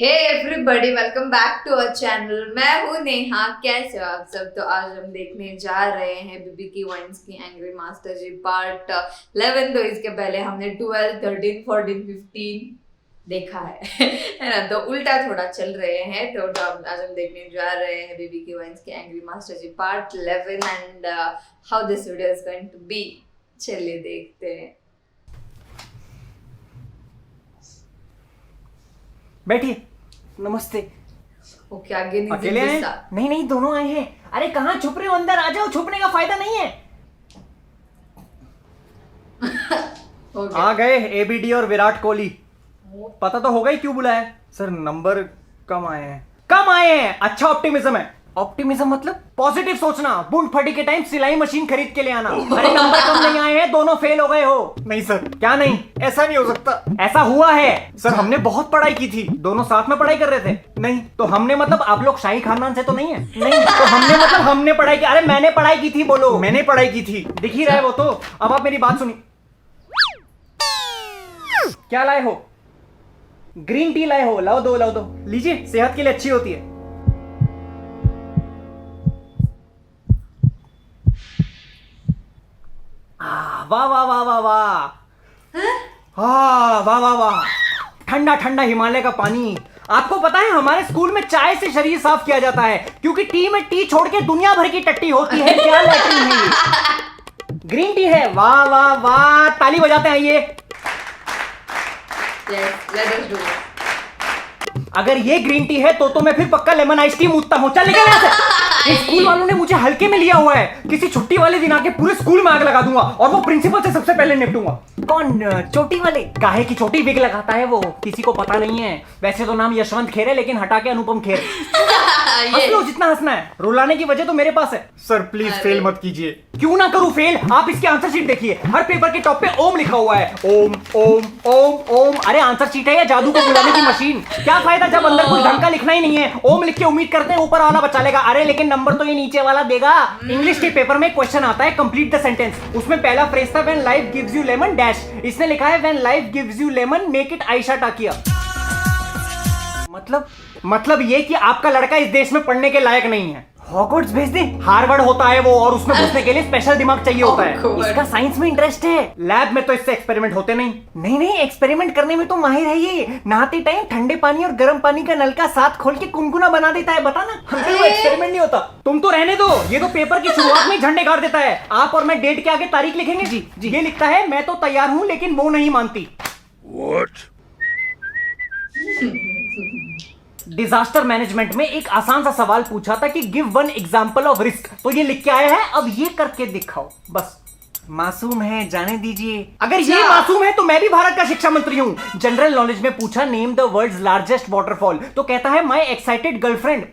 Hey everybody, welcome back to our channel. मैं हूँ नेहा। कैसे हो आप सब? तो आज हम देखने जा रहे हैं बीबी की वाइन्स की एंग्री मास्टर जी पार्ट 11। तो इसके पहले हमने 12, 13, 14, 15 देखा है ना। तो उल्टा थोड़ा चल रहे हैं। तो आज हम देखने जा रहे हैं बीबी की वाइन्स की angry master ji part 11 and how this video is going to be. चलिए देखते हैं। बैठिए। नमस्ते। ओके, आगे नहीं अकेले आए? नहीं, दोनों आए हैं। अरे कहाँ छुप रहे हो? अंदर आ जाओ, छुपने का फायदा नहीं है। आ गए एबीडी और विराट कोहली। पता तो होगा ही क्यों बुलाया। सर नंबर कम आए हैं। अच्छा ऑप्टिमिज्म है। ऑप्टिमिज्म मतलब पॉजिटिव सोचना। बूंद फटी के टाइम सिलाई मशीन खरीद के ले आना। अरे नंबर कम नहीं आए हैं, दोनों फेल हो गए हो। नहीं सर। क्या नहीं? ऐसा नहीं हो सकता। ऐसा हुआ है सर। हमने बहुत पढ़ाई की थी। दोनों साथ में पढ़ाई कर रहे थे। नहीं तो हमने मतलब आप लोग शाही खानदान से तो नहीं है? नहीं तो हमने मतलब हमने पढ़ाई की। अरे मैंने पढ़ाई की थी। बोलो मैंने पढ़ाई की थी। दिख ही रहा है वो तो। अब आप मेरी बात सुनिए। क्या लाए हो? ग्रीन टी लाए हो? लाओ दो। लीजिए, सेहत के लिए अच्छी होती है। वाह वाह वाह वाह वाह। हाँ वाह वाह वाह। ठंडा ठंडा हिमालय का पानी। आपको पता है हमारे स्कूल में चाय से शरीर साफ किया जाता है, क्योंकि टी में टी छोड़ के दुनिया भर की टट्टी होती है। क्या लैट्रिन है ये? ग्रीन टी है। वाह वाह वाह। ताली बजाते हैं ये। Let us do it. अगर ये ग्रीन टी है तो मैं फिर पक्का लेमन आइस टी मूतता हूँ। चल निकल यहाँ से। स्कूल वालों ने मुझे हल्के में लिया हुआ है। किसी छुट्टी वाले दिन आके पूरे स्कूल में आग लगा दूंगा और वो प्रिंसिपल से सबसे पहले निपटूंगा। कौन? चोटी वाले? काहे की चोटी? विग लगाता है वो। किसी को पता नहीं है। वैसे तो नाम यशवंत खेर है, लेकिन हटा के अनुपम खेर। हंस लो जितना हंसना है। रुलाने की वजह तो मेरे पास है। सर प्लीज फेल मत कीजिए। क्यों ना करूं फेल? आप इसके आंसर शीट देखिए। हर पेपर के टॉप पे ओम लिखा हुआ है। ओम ओम ओम ओम। अरे आंसर शीट है या जादू को बुलाने की मशीन? क्या फायदा जब अंदर कुछ ढंग का लिखना ही नहीं है। ओम लिख के उम्मीद करते हैं ऊपर वाला बचा लेगा। अरे लेकिन नंबर तो ये नीचे वाला देगा। इंग्लिश के पेपर में क्वेश्चन आता है कंप्लीट द सेंटेंस। उसमें पहला फ्रेज था when life gives you lemon dash. इसने लिखा है when life gives you lemon make it Ayesha Takia. मतलब ये कि आपका लड़का इस देश में पढ़ने के लायक नहीं है। हॉगवर्ट्स भेज दे। हार्वर्ड होता है वो, और उसमें घुसने के लिए स्पेशल दिमाग चाहिए होता है। इसका साइंस में इंटरेस्ट है। लैब में तो इससे एक्सपेरिमेंट होते नहीं। एक्सपेरिमेंट करने में तो माहिर है ये। नहाते टाइम ठंडे पानी और गर्म पानी का नलका साथ खोल के गुनगुना बना देता है। बता ना, हमसे वो एक्सपेरिमेंट नहीं होता। तुम तो रहने दो। ये तो पेपर की शुरुआत में झंडे गाड़ देता है। आप और मैं डेट के आगे तारीख लिखेंगे। जी ये लिखता है मैं तो तैयार हूं लेकिन वो नहीं मानती। डिजास्टर मैनेजमेंट में एक आसान सा सवाल पूछा था कि give one example of risk. तो ये लिख के आया है, अब ये करके दिखाओ। बस मासूम है, जाने दीजिए। अगर ये मासूम है तो मैं भी भारत का शिक्षा मंत्री हूं। जनरल नॉलेज में पूछा name the world's largest waterfall, तो कहता है माय एक्साइटेड गर्लफ्रेंड।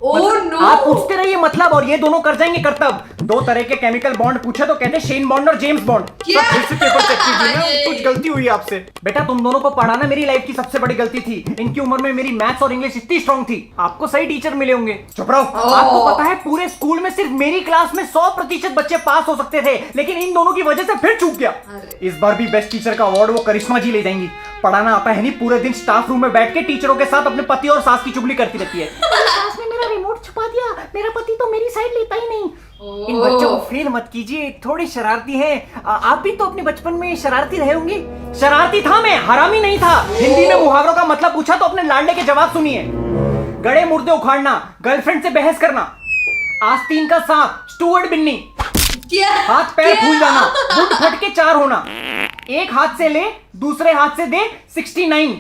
आप पूछते रहिए मतलब, और ये दोनों कर जाएंगे करतब। दो तरह के केमिकल बॉन्ड पूछे तो कहते शेन बॉन्ड और जेम्स बॉन्ड। फिर से पेपर चेक कीजिए ना, कुछ गलती हुई आपसे। बेटा तुम दोनों को पढ़ाना मेरी लाइफ की सबसे बड़ी गलती थी। इनकी उम्र में मेरी मैथ्स और इंग्लिश इतनी स्ट्रांग थी। आपको सही टीचर मिले होंगे। चुप रहो। आपको पता है पूरे स्कूल में सिर्फ मेरी क्लास में 100% बच्चे पास हो सकते थे, लेकिन इन दोनों की वजह से फिर चूक गया। इस बार भी बेस्ट टीचर का अवार्ड वो करिश्मा जी ले जाएंगी। पढ़ाना आता है नहीं, पूरे दिन स्टाफ रूम में बैठ के टीचरों के साथ अपने पति और सास की चुगली करती रहती है। मेरा रिमोट छुपा दिया। मेरा पति तो मेरी साइड लेता ही नहीं। इन बच्चों को फेल मत कीजिए, थोड़े शरारती हैं। आप भी तो अपने बचपन में शरारती रहे होंगे। शरारती था मैं, हरामी नहीं था। हिंदी में मुहावरों का मतलब पूछा तो अपने लाडले के जवाब सुनिए। गड़े मुर्दे उखाड़ना, गर्लफ्रेंड से बहस करना, आस्तीन का सांप, स्टूअर्ड बिन्नी, हाथ पैर फूल जाना, बुट फट के 4 होना, एक हाथ से ले दूसरे हाथ से दे 69,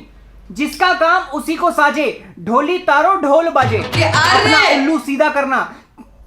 जिसका काम उसी को साजे, ढोली तारो ढोल बाजे, अपना उल्लू सीधा करना।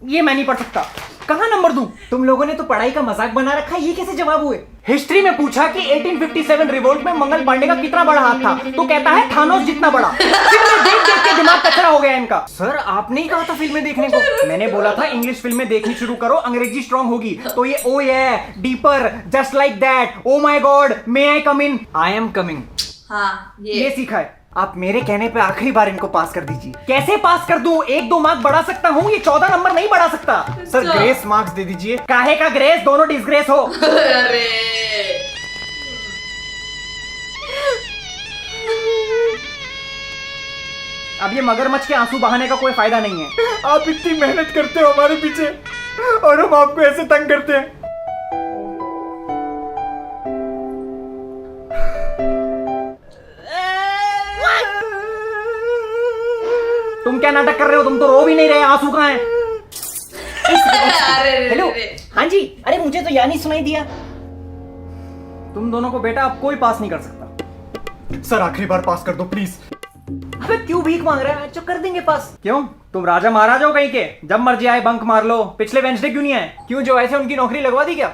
ये मैं नहीं पढ़ सकता। कहां नंबर दूं? तुम लोगों ने तो पढ़ाई का मजाक बना रखा है। ये कैसे जवाब हुए? हिस्ट्री में पूछा कि 1857 रिवोल्ट में मंगल पांडे का कितना बड़ा हाथ था, तो कहता है थानोस जितना बड़ा। फिर मैं देख देख के दिमाग कचरा हो गया इनका। सर आपने ही कहा था फिल्में देखने को। मैंने बोला था इंग्लिश फिल्में देखनी शुरू करो, अंग्रेजी स्ट्रांग होगी। तो ये ओ ये deeper, just like that, oh my God, may I come in, I am coming. हाँ ये सीखा है। आप मेरे कहने पे आखिरी बार इनको पास कर दीजिए। कैसे पास कर दूं? 1-2 मार्क बढ़ा सकता हूँ, ये 14 नंबर नहीं बढ़ा सकता। सर ग्रेस मार्क्स दे दीजिए। काहे का ग्रेस? दोनों डिसग्रेस हो। अरे अब ये मगरमच्छ के आंसू बहाने का कोई फायदा नहीं है। आप इतनी मेहनत करते हो हमारे पीछे और हम आपको ऐसे तंग करते हैं। तुम क्या नाटक कर रहे हो? तुम तो रो भी नहीं रहे, आंसू कहाँ हैं? हेलो, हाँ जी, अरे मुझे तो याद नहीं सुनाई दिया। तुम दोनों को बेटा अब कोई पास नहीं कर सकता। सर आखिरी बार पास कर दो प्लीज। अबे क्यों भीख मांग रहा है? जो कर देंगे पास। क्यों, तुम राजा महाराजा हो कहीं के? जब मर्जी आए बंक मार लो। पिछले वेंसडे क्यों नहीं आए? क्यों जो ऐसे उनकी नौकरी लगवा दी क्या?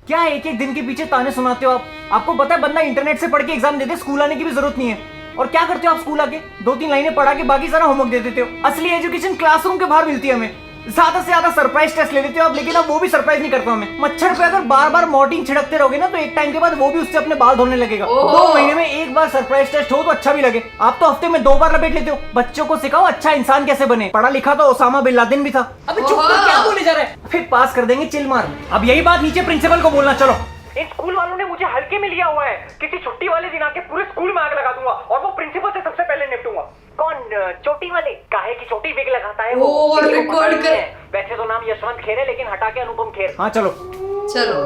क्या एक एक दिन के पीछे ताने सुनाते हो आप? आपको पता है बंदा इंटरनेट से पढ़ के एग्जाम देते, स्कूल आने की भी जरूरत नहीं है। और क्या करते हो आप स्कूल आके? 2-3 लाइनें पढ़ा के बाकी सारा होमवर्क दे देते हो। असली एजुकेशन क्लासरूम के बाहर मिलती है हमें। ज्यादा से ज्यादा सरप्राइज टेस्ट ले लेते हो आप, लेकिन अब वो भी सरप्राइज नहीं करता हमें। मच्छर पे अगर बार बार मॉर्टिन छिड़कते रहोगे ना तो एक टाइम के बाद वो भी उससे अपने बाल धोने लगेगा। 2 महीने में एक बार सरप्राइज टेस्ट हो तो अच्छा भी लगे। आप तो हफ्ते में 2 बार लपेट लेते हो। बच्चों को सिखाओ अच्छा इंसान कैसे बने। पढ़ा लिखा तो ओसामा बिन लादेन भी था। अबे चुप कर, क्या बोले जा रहा है? फिर पास कर देंगे चिल मार। अब यही बात नीचे प्रिंसिपल को बोलना। चलो, इन स्कूल वालों ने मुझे हल्के में लिया हुआ है। किसी छुट्टी वाले दिन आके पूरे स्कूल में आग लगा दूंगा और वो प्रिंसिपल से सबसे पहले निपटूंगा। कौन? चोटी वाले? काहे की चोटी विग लगाता है वो? रिकॉर्ड कर। वैसे तो नाम यशवंत खेर है, लेकिन हटा के अनुपम खेर। हाँ चलो,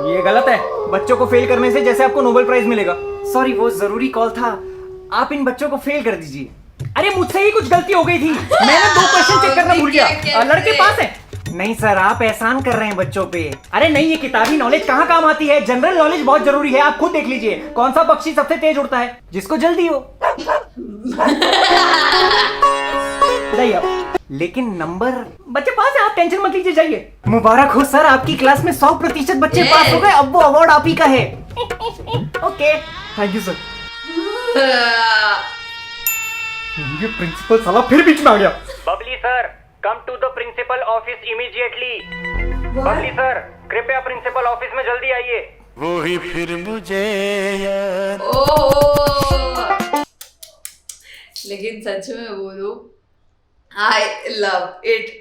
ये गलत है। बच्चों को फेल करने से जैसे आपको नोबेल प्राइज मिलेगा। सॉरी, वो जरूरी कॉल था। आप इन बच्चों को फेल कर दीजिए। अरे मुझसे ही कुछ गलती हो गई थी, मैंने 2 क्वेश्चन चेक करना भूल गया। लड़के पास है। नहीं सर, आप एहसान कर रहे हैं बच्चों पे। अरे नहीं, ये किताबी नॉलेज कहाँ काम आती है? जनरल नॉलेज बहुत जरूरी है। आप खुद देख लीजिए, कौन सा पक्षी सबसे तेज उड़ता है? जिसको जल्दी हो। लेकिन नंबर बच्चे पास है, आप टेंशन मत लीजिए, जाइए। मुबारक हो सर, आपकी क्लास में 100% बच्चे पास हो गए। अब वो अवार्ड आप ही का है। Okay, thank you sir. ये प्रिंसिपल साला फिर बीच में आ गया। Babli sir, come to the principal office immediately. Babli sir, कृपया प्रिंसिपल ऑफिस में जल्दी आइए। वो ही फिर मुझे याद। लेकिन सच में बोलूं, आई लव इट।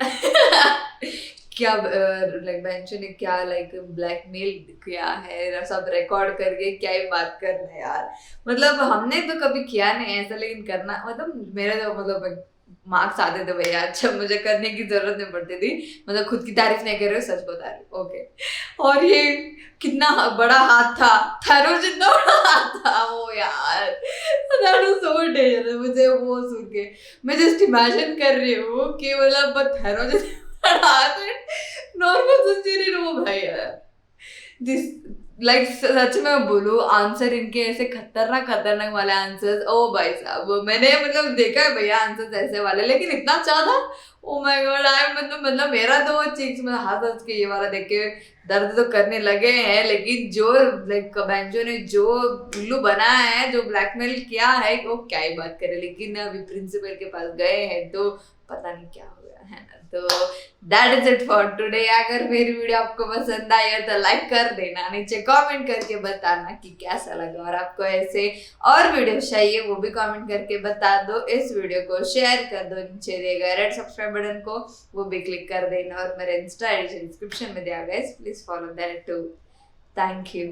क्या लाइक बेंचो ने क्या लाइक ब्लैकमेल किया है, सब रिकॉर्ड करके क्या ही बात करना है यार। मतलब हमने तो कभी किया नहीं ऐसा, लेकिन करना मतलब मेरे तो मतलब मार्क्स आते थे भैया। अच्छा, मुझे करने की जरूरत नहीं पड़ती थी। मतलब खुद की तारीफ नहीं कर रही हूँ, सच बता रही हूँ। ओके, और ये कितना बड़ा हाथ था, थैरो जितना बड़ा हाथ था वो यार। That was so dangerous. मुझे वो सुन के मैं जस्ट इमेजिन कर रही हूँ कि मतलब थैरो जितना बड़ा हाथ है, नॉर्मल सच्ची वो भाई यार। दिस लाइक सच में बोलूं, आंसर इनके ऐसे खतरनाक वाले आंसर्स, ओ भाई साहब मैंने मतलब देखा है भैया आंसर्स ऐसे वाले, लेकिन इतना ज्यादा ओ माय गॉड। आई मतलब मेरा तो चीक्स में हाथ हंस के ये वाला देख के दर्द तो करने लगे हैं। लेकिन जो लाइक बेंचो ने जो उल्लू बनाया है, जो ब्लैकमेल किया है, वो क्या ही बात करे। लेकिन अभी प्रिंसिपल के पास गए हैं तो पता नहीं क्या हो गया है ना। तो that is it for today. अगर मेरी वीडियो आपको पसंद आई है तो लाइक कर देना, नीचे कमेंट करके बताना कि कैसा लगा, और आपको ऐसे और वीडियो चाहिए वो भी कमेंट करके बता दो। इस वीडियो को शेयर कर दो, नीचे दिए गए रेड सब्सक्राइब बटन को वो भी क्लिक कर देना, और मेरा इंस्टा डिस्क्रिप्शन में दिया गया है, please follow that too. Thank you.